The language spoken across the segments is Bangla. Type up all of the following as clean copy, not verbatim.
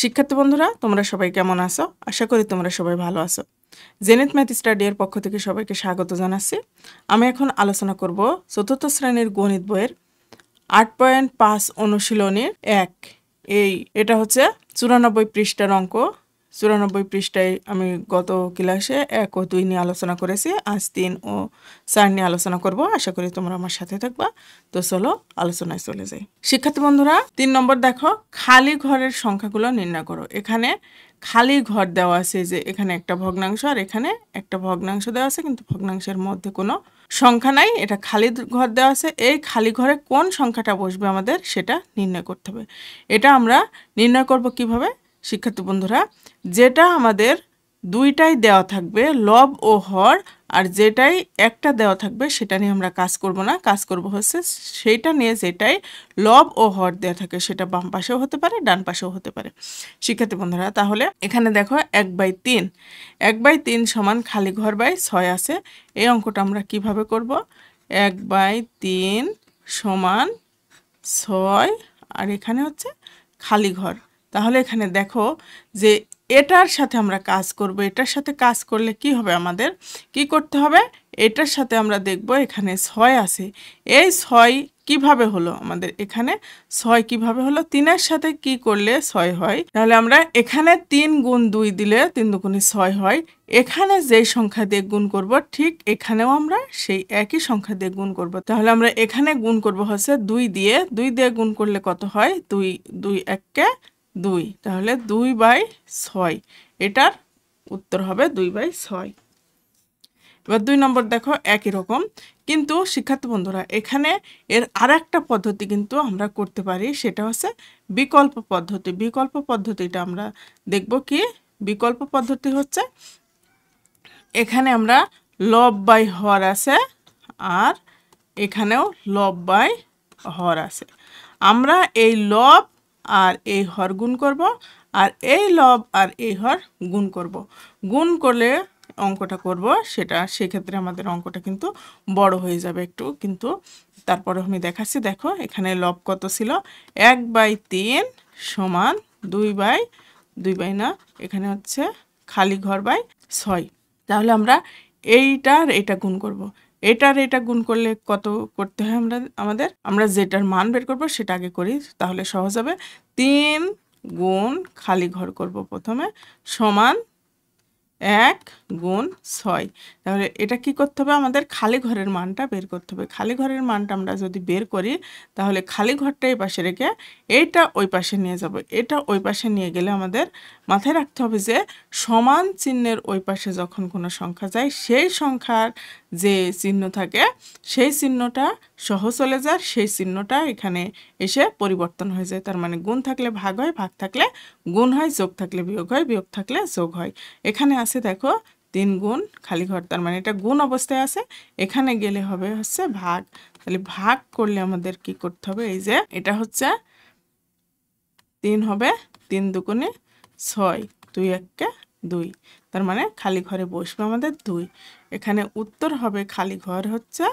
শিক্ষার্থী বন্ধুরা, তোমরা সবাই কেমন আছো? আশা করি তোমরা সবাই ভালো আছো। জেনেট ম্যাথ স্টাডি এর পক্ষ থেকে সবাইকে স্বাগত জানাচ্ছি। আমি এখন আলোচনা করব চতুর্থ শ্রেণীর গণিত বইয়ের ৮.৫ অনুশীলনীর ১। এটা হচ্ছে ৯৪ পৃষ্ঠার অঙ্ক। ৯৪ পৃষ্ঠায় আমি গত ক্লাসে ১ ও ২ নিয়ে আলোচনা করেছি। আজ ৩ ও ৪ নিয়ে আলোচনা করব। আশা করি তোমরা আমার সাথে থাকবা। তো চলো আলোচনায় চলে যাই। শিক্ষার্থী বন্ধুরা, ৩ নম্বর দেখো, খালি ঘরের সংখ্যাগুলো নির্ণয় করো। এখানে খালি ঘর দেওয়া আছে, যে এখানে একটা ভগ্নাংশ আর এখানে একটা ভগ্নাংশ দেওয়া আছে, কিন্তু ভগ্নাংশের মধ্যে কোনো সংখ্যা নাই। এটা খালি ঘর দেওয়া আছে। এই খালি ঘরে কোন সংখ্যাটা বসবে আমাদের সেটা নির্ণয় করতে হবে। এটা আমরা নির্ণয় করব কিভাবে? শিক্ষার্থী বন্ধুরা, যেটা আমাদের দুইটাই দেওয়া থাকবে লব ও হর, আর যেটাই একটা দেওয়া থাকবে সেটা নিয়ে আমরা কাজ করব না। কাজ করব হচ্ছে সেইটা নিয়ে যেটাই লব ও হর দেওয়া থাকে, সেটা বাম পাশেও হতে পারে, ডান পাশেও হতে পারে। শিক্ষার্থী বন্ধুরা, তাহলে এখানে দেখো ১/৩ ১/৩ সমান খালি ঘর বাই ৬ আছে। এই অঙ্কটা আমরা কিভাবে করব? ১/৩ সমান ৬ আর এখানে হচ্ছে খালি ঘর। তাহলে এখানে দেখো যে এটার সাথে আমরা কাজ করব। এটার সাথে কাজ করলে কি হবে? আমাদের কি করতে হবে? এটার সাথে আমরা দেখব এখানে ৬ আছে। এই ৬ কিভাবে হলো? আমাদের এখানে ৬ কিভাবে হলো? ৩-এর সাথে কি করলে ৬ হয়? তাহলে আমরা এখানে ৩ গুণ ২ দিলে ৩ দুগুণে ৬ হয়। এখানে যেই সংখ্যা দিয়ে গুণ করব, ঠিক এখানেও আমরা সেই একই সংখ্যা দিয়ে গুণ করব। তাহলে আমরা এখানে গুণ করব হচ্ছে ২ দিয়ে। ২ দিয়ে গুণ করলে কত হয়? ২ ২ ১-কে ২। তাহলে ২/৬। এটার উত্তর হবে ২/৬। এবার ২ নম্বর দেখো, একই রকম, কিন্তু শিক্ষার্থী বন্ধুরা এখানে এর আর একটা পদ্ধতি কিন্তু আমরা করতে পারি। সেটা হচ্ছে বিকল্প পদ্ধতি। বিকল্প পদ্ধতিটা আমরা দেখব কি? বিকল্প পদ্ধতি হচ্ছে এখানে আমরা লব বাই হর আছে, আর এখানেও লব বাই হর আছে। আমরা এই লব আর এই হর গুণ করব, আর এই লব আর এই হর গুণ করব। গুণ করলে অঙ্কটা করব, সেটা সেক্ষেত্রে আমাদের অঙ্কটা কিন্তু বড় হয়ে যাবে একটু, কিন্তু তারপরে আমি দেখাচ্ছি। দেখো এখানে লব কত ছিল? ১/৩ সমান ২/২ না, এখানে হচ্ছে খালি ঘর বাই ৬। তাহলে আমরা এইটার এটা গুণ করব। এটার এটা গুণ করলে কত করতে হয়? আমরা যেটার মান বের করব সেটা আগে করি, তাহলে সহজ হবে। ৩ গুণ খালি ঘর করব প্রথমে, সমান ১ গুণ ৬। তাহলে এটা কি করতে হবে? আমাদের খালি ঘরের মানটা বের করতে হবে। খালি ঘরের মানটা আমরা যদি বের করি, তাহলে খালি ঘরটা এই পাশে রেখে এইটা ওই পাশে নিয়ে যাব। এটা ওই পাশে নিয়ে গেলে আমাদের মাথায় রাখতে হবে যে সমান চিহ্নের ওই পাশে যখন কোনো সংখ্যা যায়, সেই সংখ্যার যে চিহ্ন থাকে সেই চিহ্নটা সহ চলে যায়, সেই চিহ্নটা এখানে এসে পরিবর্তন হয়ে যায়। তার মানে গুণ থাকলে ভাগ হয়, ভাগ থাকলে গুণ হয়, যোগ থাকলে বিয়োগ হয়, বিয়োগ থাকলে যোগ হয়। এখানে আছে দেখো ৩ গুণ খালি ঘর, তার মানে এটা গুণ অবস্থায় আছে। এখানে গেলে হবে হচ্ছে ভাগ। তাহলে ভাগ করলে আমাদের কি করতে হবে? এই যে এটা হচ্ছে ৩ হবে, ৩ দুগুণে ৬, ২ ১-কে ২। তার মানে খালি ঘরে বসবে আমাদের ২। এখানে উত্তর হবে খালি ঘর হচ্ছে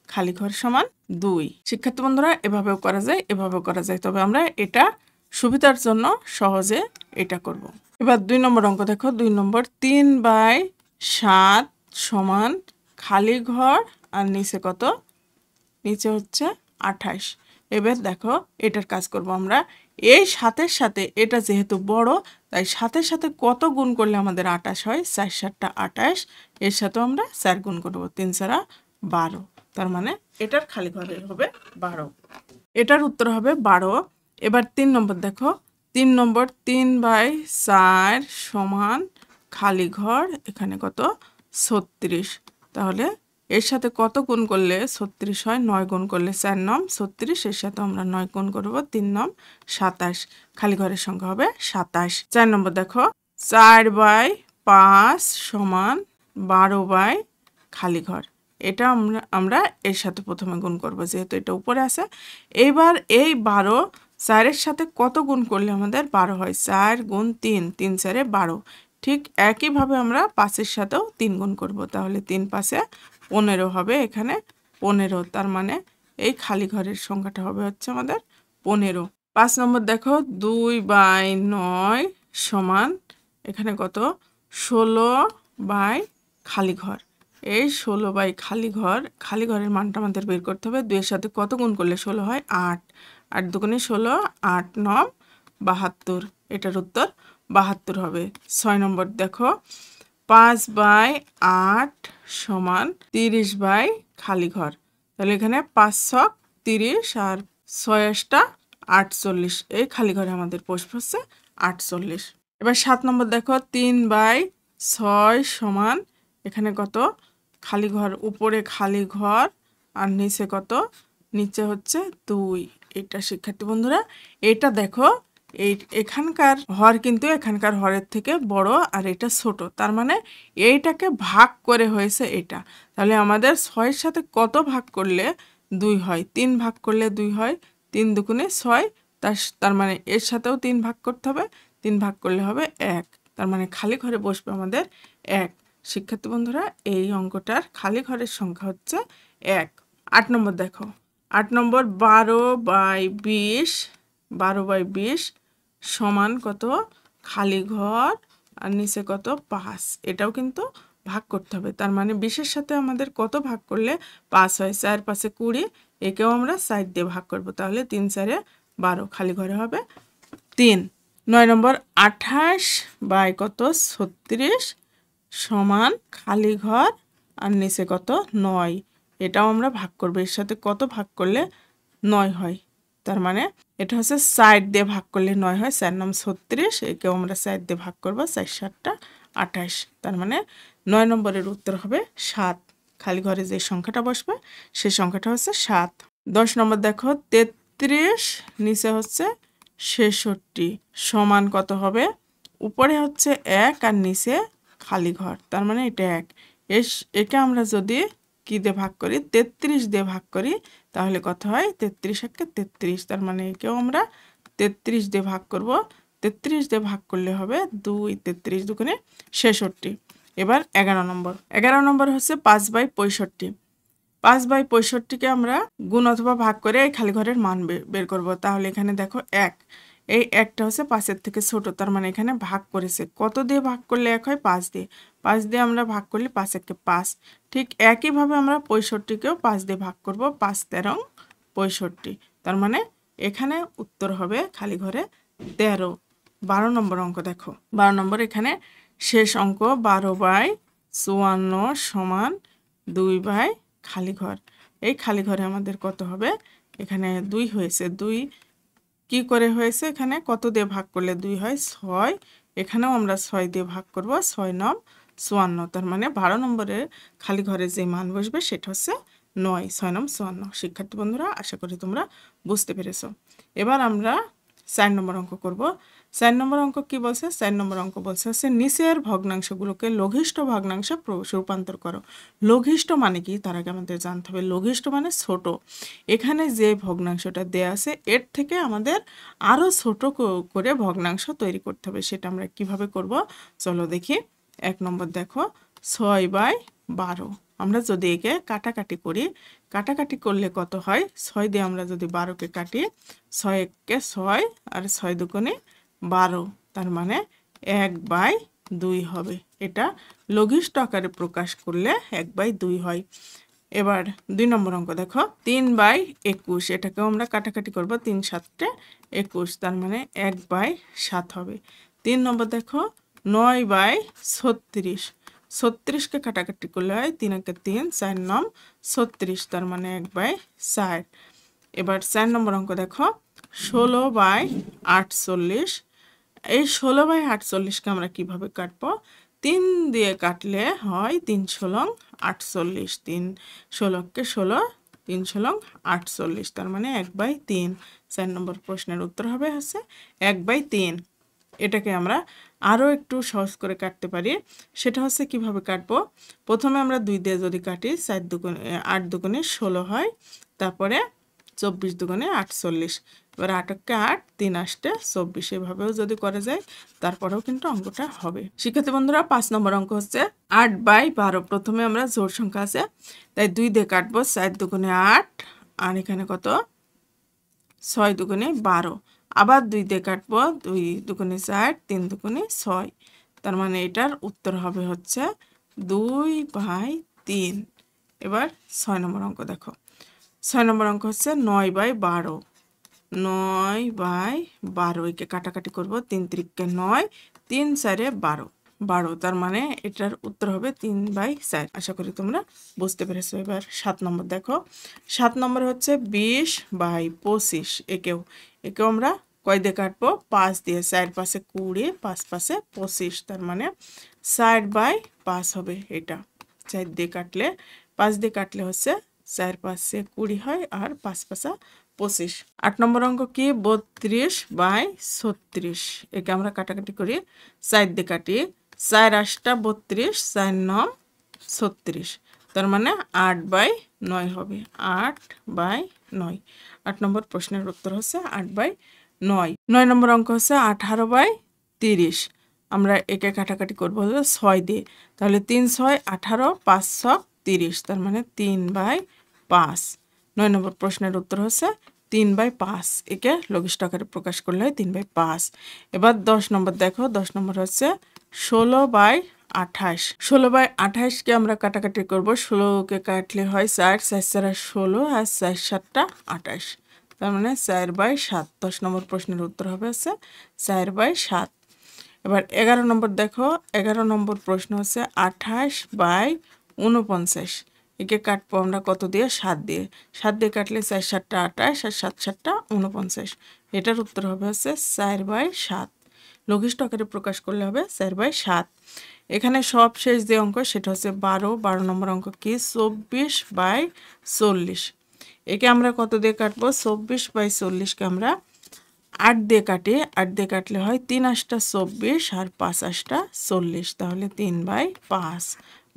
খালি ঘর সমান ২। শিক্ষার্থী বন্ধুরা, এভাবেও করা যায়, এভাবেও করা যায়, তবে আমরা এটা সুবিধার জন্য সহজে এটা করব। এবার ২ নম্বর অঙ্ক দেখো। ২ নম্বর ৩/৭ সমান খালি ঘর আর নিচে কত? নিচে হচ্ছে ২৮। এবার দেখো এটার কাজ করব আমরা। এই ৭-এর সাথে এটা যেহেতু বড়, তাই ৭-এর সাথে কত গুণ করলে আমাদের ২৮ হয়? ৪-৭-টা ২৮। এর সাথেও আমরা ৪ গুণ করব, ৩-৪-া ১২। তার মানে এটার খালি ঘরে হবে ১২। এটার উত্তর হবে ১২। এবার ৩ নম্বর দেখো। ৩ নম্বর ৩/৪ সমান খালি ঘর, এখানে কত? ৩৬। তাহলে এর সাথে কত গুণ করলে ৩৬ হয়? ৯ গুণ করলে ৪ নং ৩৬, এর সাথে আমরা ৯ গুণ করব, ৩ নং ২৭। খালি ঘরের সংখ্যা হবে ২৭। ৪ নম্বর দেখো। ৪/৫ সমান ১২ খালি ঘর। এটা আমরা এর সাথে প্রথমে গুণ করব, যেহেতু এটা উপরে আছে। এইবার এই ১২ ৪-এর সাথে কত গুণ করলে আমাদের ১২ হয়? ৪ গুণ ৩, ৩-৪-এ ১২। ঠিক একইভাবে আমরা ৫-এর সাথেও ৩ গুণ করব, তাহলে ৩-৫-এ ১৫ হবে, এখানে ১৫। তার মানে এই খালি ঘরের সংখ্যাটা হবে হচ্ছে আমাদের ১৫। ৫ নম্বর দেখো। ২/৯ সমান এখানে কত 16 বাই খালি ঘর। এই 16 বাই খালি ঘরের মানটা আমাদের বের করতে হবে। 2 এর সাথে কত গুণ করলে 16 হয় 8, 8 দুগুণে 16, 8 9 72, এটার উত্তর 72 হবে। 6 নম্বর দেখো 5 বাই 8 সমান 30 বাই খালি ঘর। তাহলে এখানে 5 ছক 30 আর 6 48, এই খালি ঘরে আমাদের বসবে হচ্ছে 48। এবার 7 নম্বর দেখো 3 বাই 6 সমান এখানে কত খালি ঘর, উপরে খালি ঘর আর নিচে কত, নিচে হচ্ছে 2। এটা শিক্ষার্থী বন্ধুরা এটা দেখো এখানকার হর কিন্তু এখানকার হরের থেকে বড় আর এটা ছোট, তার মানে এইটাকে ভাগ করে হয়েছে এটা। তাহলে আমাদের 6-এর সাথে কত ভাগ করলে 2 হয়, 3 ভাগ করলে 2 হয়, 3 দুগুণে 6, তার মানে এর সাথেও 3 ভাগ করতে হবে, 3 ভাগ করলে হবে 1, তার মানে খালি ঘরে বসবে আমাদের 1। শিক্ষার্থী বন্ধুরা এই অঙ্কটার খালি ঘরের সংখ্যা হচ্ছে 1। 8 নম্বর দেখো 8 নম্বর 12 বাই 20, 12 বাই 20 সমান কত খালি ঘর আর নিচে কত 5, এটাও কিন্তু ভাগ করতে হবে। তার মানে 20-এর সাথে আমাদের কত ভাগ করলে 5 হয়, 4 5 20, একেও আমরা 4 দিয়ে ভাগ করব, তাহলে 3 4 12, খালি ঘরে হবে 3। 9 নম্বর 28 বাই কত 36 সমান খালি ঘর আর নিচে কত 9, এটাও আমরা ভাগ করব। এর সাথে কত ভাগ করলে 9 হয়, তার মানে এটা হচ্ছে 4 দিয়ে ভাগ করলে 9 হয়, 4 9 36, একেও আমরা 4 দিয়ে ভাগ করব, 4 7 28, তার মানে 9 নম্বরের উত্তর হবে 7। খালি ঘরে যে সংখ্যাটা বসবে সেই সংখ্যাটা হচ্ছে 7। 10 নম্বর দেখো 33 নিচে হচ্ছে 66 সমান কত হবে, উপরে হচ্ছে 1 আর নিচে খালি ঘর, তার মানে এটা 1। একে আমরা যদি কি দিয়ে ভাগ করি 33 দিয়ে ভাগ করি তাহলে কত হয় 33 একে 33, তার মানে একেও আমরা 33 দিয়ে ভাগ করব। 33 দিয়ে ভাগ করলে হবে 2, 33 দুগুণে 66। এবার 11 নম্বর 11 নম্বর হচ্ছে 5 বাই 65। 5 বাই 65কে আমরা গুণ অথবা ভাগ করে এই খালি ঘরের মান বের করব। তাহলে এখানে দেখো 1, এই 1টা হচ্ছে 5-এর থেকে ছোট, তার মানে এখানে ভাগ করেছে, কত দিয়ে ভাগ করলে 1 হয় 5 দিয়ে, 5 দিয়ে আমরা ভাগ করলে 5 একে 5। ঠিক একইভাবে আমরা 65কেও 5 দিয়ে ভাগ করব, 5 13 65, তার মানে এখানে উত্তর হবে খালি ঘরে 13। 12 নম্বর অঙ্ক দেখো 12 নম্বর এখানে শেষ অঙ্ক 12 বাই 54 সমান 2 বাই খালি ঘর। এই খালি ঘরে আমাদের কত হবে, এখানে 2 হয়েছে, 2 কি করে হয়েছে, এখানে কত দিয়ে ভাগ করলে 2 হয় 6, এখানেও আমরা 6 দিয়ে ভাগ করব, 6 9 54, তার মানে 12 নম্বরের খালি ঘরে যে মান বসবে সেটা হচ্ছে 9, 6 9 54। শিক্ষার্থী বন্ধুরা আশা করি তোমরা বুঝতে পেরেছো। এবার আমরা 4 নম্বর অঙ্ক করব। 4 নম্বর অঙ্ক কি বলছে, 4 নম্বর অঙ্ক বলছে হচ্ছে নিচের ভগ্নাংশগুলোকে লঘিষ্ঠ ভগ্নাংশে রূপান্তর করো। লঘিষ্ঠ মানে কি তার আগে আমাদের জানতে হবে, লঘিষ্ঠ মানে ছোট। এখানে যে ভগ্নাংশটা দেয়া আছে এর থেকে আমাদের আরো ছোট করে ভগ্নাংশ তৈরি করতে হবে, সেটা আমরা কিভাবে করব চলো দেখি। 1 নম্বর দেখো 6 বাই 12, আমরা যদি একে কাটাকাটি করি, কাটাকাটি করলে কত হয়, 6 দিয়ে আমরা যদি 12কে কাটি, 6 একে 6 আর 6 দুগুণে 12, তার মানে 1 বাই 2 হবে। এটা লঘিষ্ঠ আকারে প্রকাশ করলে 1 বাই 2 হয়। এবার 2 নম্বর অঙ্ক দেখো 3 বাই 21, এটাকেও আমরা কাটাকাটি করব, 3 7 21, তার মানে 1 বাই 7 হবে। 3 নম্বর দেখো 9 বাই 36, 36কে কাটাকাটি করলে হয় 3 একে 3, 4 9 36, তার মানে 1 বাই 4। এবার 4 নম্বর অঙ্ক দেখো 16 বাই 48, এই 16 বাই 48কে আমরা কিভাবে কাটবো, 3 দিয়ে কাটলে হয় 3 16 48, 3 16কে 16, 3 16 48, তার মানে 1 বাই 3। 4 নম্বর প্রশ্নের উত্তর হবে হচ্ছে 1 বাই 3। এটাকে আমরা আরও একটু সহজ করে কাটতে পারি, সেটা হচ্ছে কিভাবে কাটবো, প্রথমে আমরা 2 দিয়ে যদি কাটি 4 দুগুণে 8 দুগুণে 16 হয়, তারপরে 24 দুগুণে 48, এবার 8 একে 8, 3 8 24, এভাবেও যদি করা যায় তারপরেও কিন্তু অঙ্কটা হবে। শিক্ষার্থী বন্ধুরা 5 নম্বর অঙ্ক হচ্ছে 8 বাই 12, প্রথমে আমরা জোড় সংখ্যা আছে তাই 2 দিয়ে কাটবো, 4 দুগুণে 8 আর এখানে কত 6 দুগুণে 12, আবার 2 দিয়ে কাটবো, 2 দুগুণে 4, 3 দুগুণে 6। তার মানে এটার উত্তর হবে হচ্ছে 2/3। এবার 6 নম্বর অঙ্ক দেখো। 6 নম্বর অঙ্ক হচ্ছে 9/12। 9/12 একে কাটাকাটি করব, 3 3 9, 3 4 12। 12 তার মানে এটার উত্তর হবে 3/4। আশা করি তোমরা বুঝতে পেরেছো। এবার 7 নম্বর দেখো। 7 নম্বর হচ্ছে 20/25। একেও আমরা কয় দিয়ে কাটবো? 5 দিয়ে। 4 পাশে 20, 5 পাশে 25। তার মানে 4/5 হবে এটা। 4 দিয়ে কাটলে, 5 দিয়ে কাটলে হচ্ছে 4 পাশে 20 হয়, আর 5 পাশা 25। 8 নম্বর অঙ্ক কি? 32/36। একে আমরা কাটাকাটি করি, 4 দিয়ে কাটি। 4 8টা 32, 4 9 36। তার মানে 8/9 হবে। 8/9। 8 নম্বর প্রশ্নের উত্তর হচ্ছে 8/9। 9 নম্বর অঙ্ক হচ্ছে 18/30। আমরা একে কাটাকাটি করবো 6 দিয়ে। তাহলে 3 6 18, 5 6 30। তার মানে 3/5। 9 নম্বর প্রশ্নের উত্তর হচ্ছে 3/5। একে লঘিষ্ঠ আকারে প্রকাশ করলে হয় 3/5। এবার 10 নম্বর দেখো। 10 নম্বর হচ্ছে 16/28। 16/28কে আমরা কাটাকাটি করব। 16কে কাটলে হয় 4, 4 4 16, আর 4 7 28। তার মানে 4/7। 10 নম্বর প্রশ্নের উত্তর হবে হচ্ছে 4/7। এবার 11 নম্বর দেখো। 11 নম্বর প্রশ্ন হচ্ছে 28/49। একে কাটবো আমরা কত দিয়ে? 7 দিয়ে। 7 দিয়ে কাটলে 4 7 28, আর 7 7 49। এটার উত্তর হবে হচ্ছে 4/7। লঘিষ্ঠ আকারে প্রকাশ করলে হবে 4/7। এখানে সবশেষ যে অঙ্ক সেটা হচ্ছে 12। 12 নম্বর অঙ্ক কি? 24/40। একে আমরা কত দিয়ে কাটবো? 24/40কে আমরা 8 দিয়ে কাটি। 8 দিয়ে কাটলে হয় 3 8টা 24, আর 5 8টা 40। তাহলে 3/5।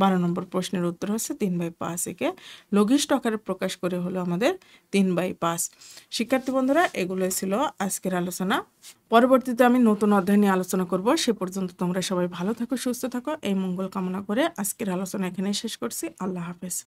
12 নম্বর প্রশ্নের উত্তর হচ্ছে 3/5। একে লঘিষ্ঠ আকারে প্রকাশ করে হলো আমাদের 3/5। শিক্ষার্থী বন্ধুরা, এগুলোই ছিল আজকের আলোচনা। পরবর্তীতে আমি নতুন অধ্যায় নিয়ে আলোচনা করব। সে পর্যন্ত তোমরা সবাই ভালো থাকো, সুস্থ থাকো, এই মঙ্গল কামনা করে আজকের আলোচনা এখানেই শেষ করছি। আল্লাহ হাফেজ।